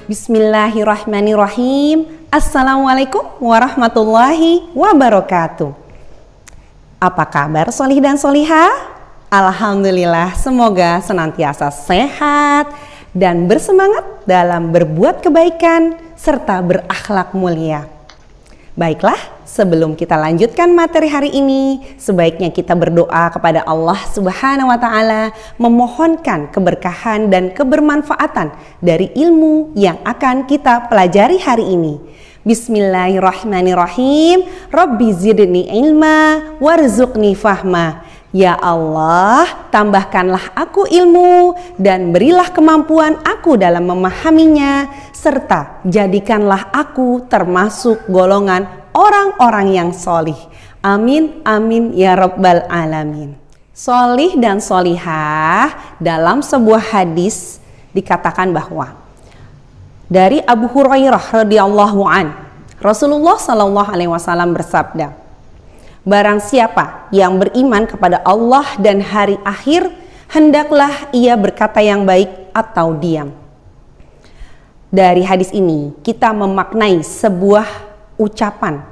Bismillahirrahmanirrahim. Assalamualaikum warahmatullahi wabarakatuh. Apa kabar solih dan solihah? Alhamdulillah, semoga senantiasa sehat dan bersemangat dalam berbuat kebaikan serta berakhlak mulia. Baiklah, sebelum kita lanjutkan materi hari ini, sebaiknya kita berdoa kepada Allah Subhanahu wa Ta'ala, memohonkan keberkahan dan kebermanfaatan dari ilmu yang akan kita pelajari hari ini. Bismillahirrahmanirrahim. Rabbi zidni ilma warzuqni fahma. Ya Allah, tambahkanlah aku ilmu dan berilah kemampuan aku dalam memahaminya, serta jadikanlah aku termasuk golongan orang-orang yang solih. Amin, amin ya rabbal alamin. Solih dan solihah, dalam sebuah hadis dikatakan bahwa dari Abu Hurairah radhiyallahu an, Rasulullah sallallahu alaihi wasallam bersabda, barang siapa yang beriman kepada Allah dan hari akhir, hendaklah ia berkata yang baik atau diam. Dari hadis ini kita memaknai sebuah ucapan.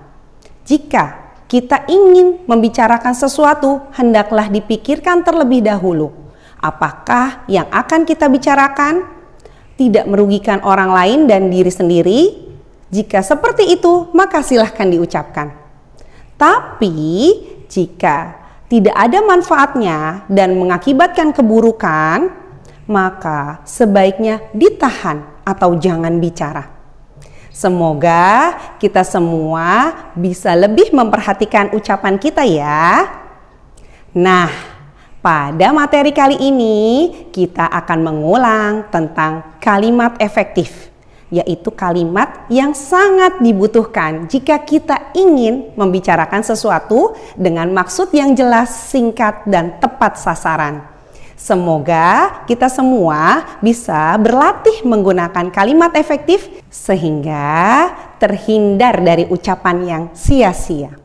Jika kita ingin membicarakan sesuatu, hendaklah dipikirkan terlebih dahulu. Apakah yang akan kita bicarakan tidak merugikan orang lain dan diri sendiri? Jika seperti itu, maka silahkan diucapkan. Tapi jika tidak ada manfaatnya dan mengakibatkan keburukan, maka sebaiknya ditahan atau jangan bicara. Semoga kita semua bisa lebih memperhatikan ucapan kita ya. Nah, pada materi kali ini kita akan mengulang tentang kalimat efektif, yaitu kalimat yang sangat dibutuhkan jika kita ingin membicarakan sesuatu dengan maksud yang jelas, singkat, dan tepat sasaran. Semoga kita semua bisa berlatih menggunakan kalimat efektif sehingga terhindar dari ucapan yang sia-sia.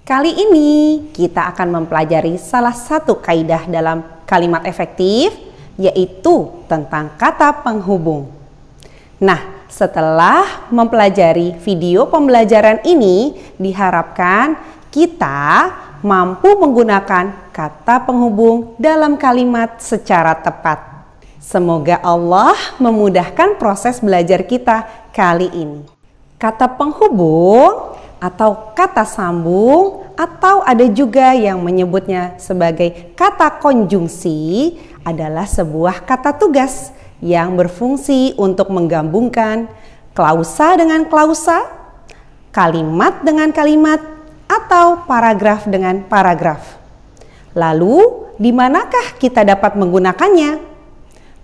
Kali ini kita akan mempelajari salah satu kaidah dalam kalimat efektif, yaitu tentang kata penghubung. Nah, setelah mempelajari video pembelajaran ini, diharapkan kita mampu menggunakan kata penghubung dalam kalimat secara tepat. Semoga Allah memudahkan proses belajar kita kali ini. Kata penghubung atau kata sambung, atau ada juga yang menyebutnya sebagai kata konjungsi, adalah sebuah kata tugas yang berfungsi untuk menggabungkan klausa dengan klausa, kalimat dengan kalimat, atau paragraf dengan paragraf. Lalu, di manakah kita dapat menggunakannya?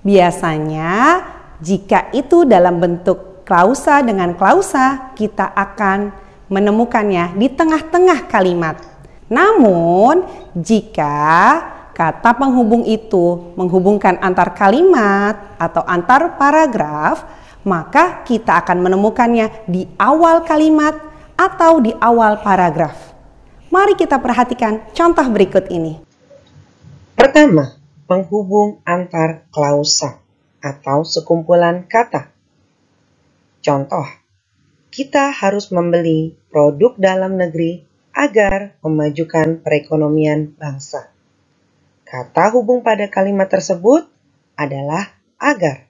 Biasanya, jika itu dalam bentuk klausa dengan klausa, kita akan menemukannya di tengah-tengah kalimat. Namun, jika kata penghubung itu menghubungkan antar kalimat atau antar paragraf, maka kita akan menemukannya di awal kalimat atau di awal paragraf. Mari kita perhatikan contoh berikut ini. Pertama, penghubung antar klausa atau sekumpulan kata. Contoh, kita harus membeli produk dalam negeri agar memajukan perekonomian bangsa. Kata hubung pada kalimat tersebut adalah agar.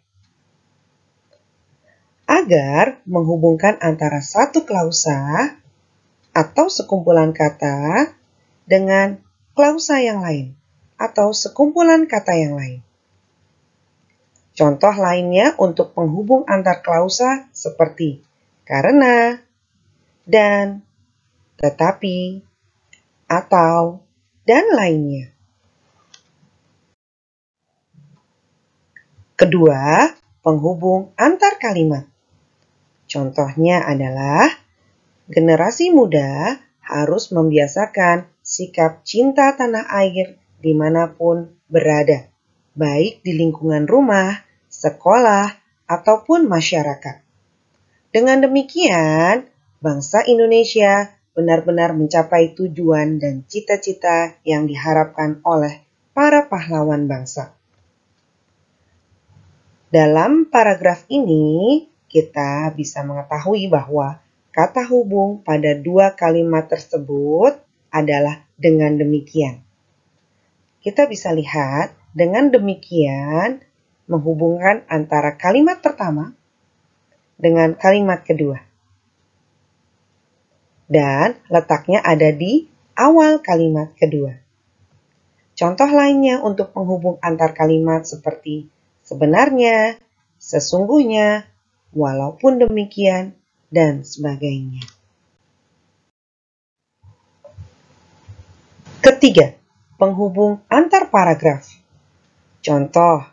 Agar menghubungkan antara satu klausa atau sekumpulan kata dengan klausa yang lain atau sekumpulan kata yang lain. Contoh lainnya untuk penghubung antar klausa seperti karena, dan, tetapi, atau, dan lainnya. Kedua, penghubung antar kalimat. Contohnya adalah generasi muda harus membiasakan sikap cinta tanah air dimanapun berada, baik di lingkungan rumah, sekolah, ataupun masyarakat. Dengan demikian, bangsa Indonesia benar-benar mencapai tujuan dan cita-cita yang diharapkan oleh para pahlawan bangsa. Dalam paragraf ini, kita bisa mengetahui bahwa kata hubung pada dua kalimat tersebut adalah dengan demikian. Kita bisa lihat dengan demikian menghubungkan antara kalimat pertama dengan kalimat kedua. Dan letaknya ada di awal kalimat kedua. Contoh lainnya untuk menghubung antar kalimat seperti sebenarnya, sesungguhnya, walaupun demikian, dan sebagainya. Ketiga, penghubung antar paragraf. Contoh,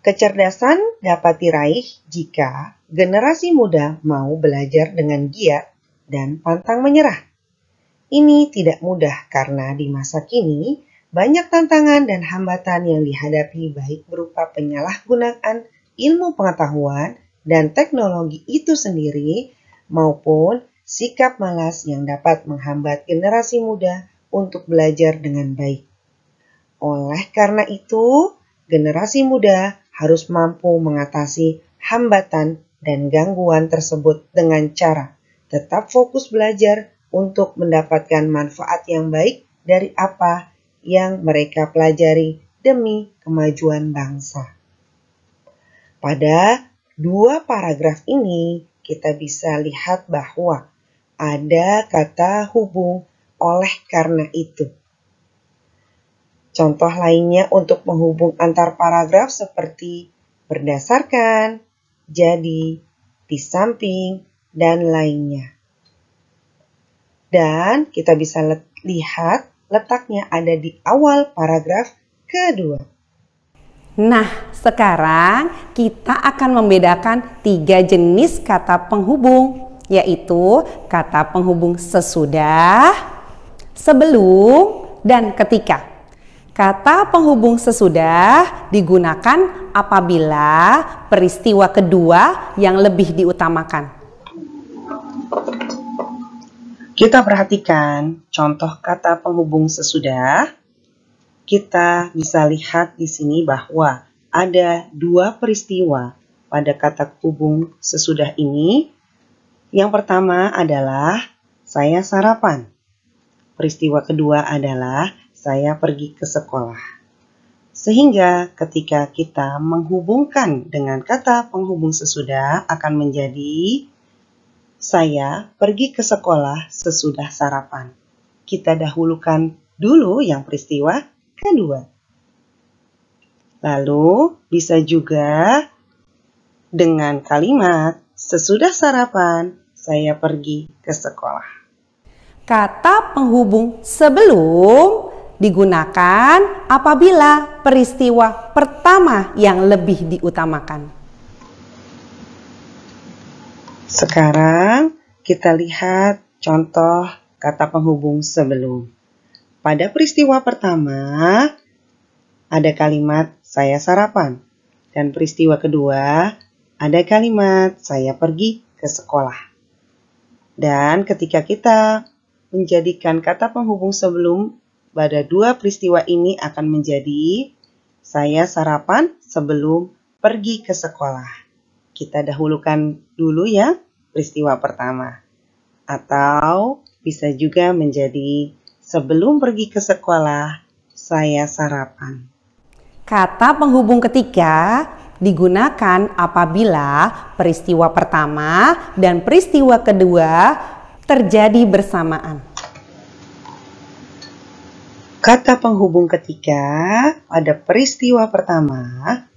kecerdasan dapat diraih jika generasi muda mau belajar dengan giat dan pantang menyerah. Ini tidak mudah karena di masa kini banyak tantangan dan hambatan yang dihadapi baik berupa penyalahgunaan ilmu pengetahuan dan teknologi itu sendiri maupun sikap malas yang dapat menghambat generasi muda untuk belajar dengan baik. Oleh karena itu, generasi muda harus mampu mengatasi hambatan dan gangguan tersebut dengan cara tetap fokus belajar untuk mendapatkan manfaat yang baik dari apa yang mereka pelajari demi kemajuan bangsa. Pada dua paragraf ini, kita bisa lihat bahwa ada kata hubung oleh karena itu. Contoh lainnya untuk menghubung antar paragraf seperti berdasarkan, jadi, di samping, dan lainnya. Dan kita bisa lihat letaknya ada di awal paragraf kedua. Nah, sekarang kita akan membedakan 3 jenis kata penghubung, yaitu kata penghubung sesudah, sebelum, dan ketika. Kata penghubung sesudah digunakan apabila peristiwa kedua yang lebih diutamakan. Kita perhatikan contoh kata penghubung sesudah. Kita bisa lihat di sini bahwa ada 2 peristiwa pada kata hubung sesudah ini. Yang pertama adalah saya sarapan. Peristiwa kedua adalah saya pergi ke sekolah. Sehingga ketika kita menghubungkan dengan kata penghubung sesudah akan menjadi saya pergi ke sekolah sesudah sarapan. Kita dahulukan dulu yang peristiwa kedua. Lalu bisa juga dengan kalimat sesudah sarapan saya pergi ke sekolah. Kata penghubung sebelum digunakan apabila peristiwa pertama yang lebih diutamakan. Sekarang kita lihat contoh kata penghubung sebelum. Pada peristiwa pertama ada kalimat saya sarapan dan peristiwa kedua ada kalimat saya pergi ke sekolah. Dan ketika kita menjadikan kata penghubung sebelum pada 2 peristiwa ini akan menjadi saya sarapan sebelum pergi ke sekolah. Kita dahulukan dulu ya peristiwa pertama. Atau bisa juga menjadi sebelum pergi ke sekolah, saya sarapan. Kata penghubung ketiga digunakan apabila peristiwa pertama dan peristiwa kedua terjadi bersamaan. Kata penghubung ketiga pada peristiwa pertama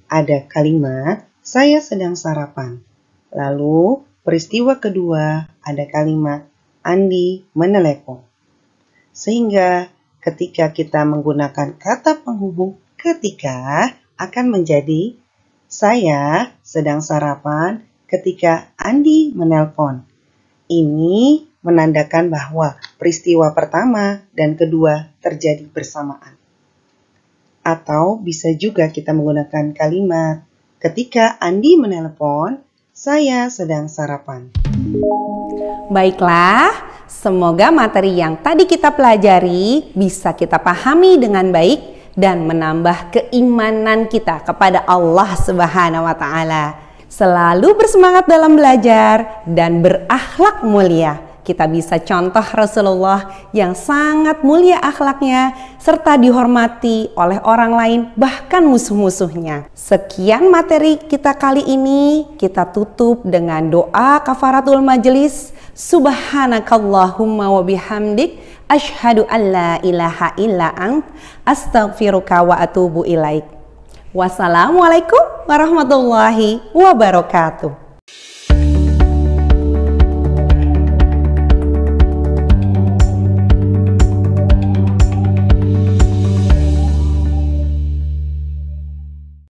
ada kalimat saya sedang sarapan. Lalu peristiwa kedua ada kalimat Andi menelepon. Sehingga ketika kita menggunakan kata penghubung ketika akan menjadi saya sedang sarapan ketika Andi menelpon. Ini menandakan bahwa peristiwa pertama dan kedua terjadi bersamaan. Atau bisa juga kita menggunakan kalimat ketika Andi menelpon, saya sedang sarapan. Baiklah, semoga materi yang tadi kita pelajari bisa kita pahami dengan baik dan menambah keimanan kita kepada Allah Subhanahu wa Ta'ala. selalu bersemangat dalam belajar, dan berakhlak mulia. Kita bisa contoh Rasulullah yang sangat mulia akhlaknya serta dihormati oleh orang lain, bahkan musuh-musuhnya. Sekian materi kita kali ini, kita tutup dengan doa kafaratul majelis. Subhanakallahumma wa bihamdik, asyhadu an la ilaha illa ant, astaghfiruka wa atubu ilaik. Wassalamualaikum warahmatullahi wabarakatuh.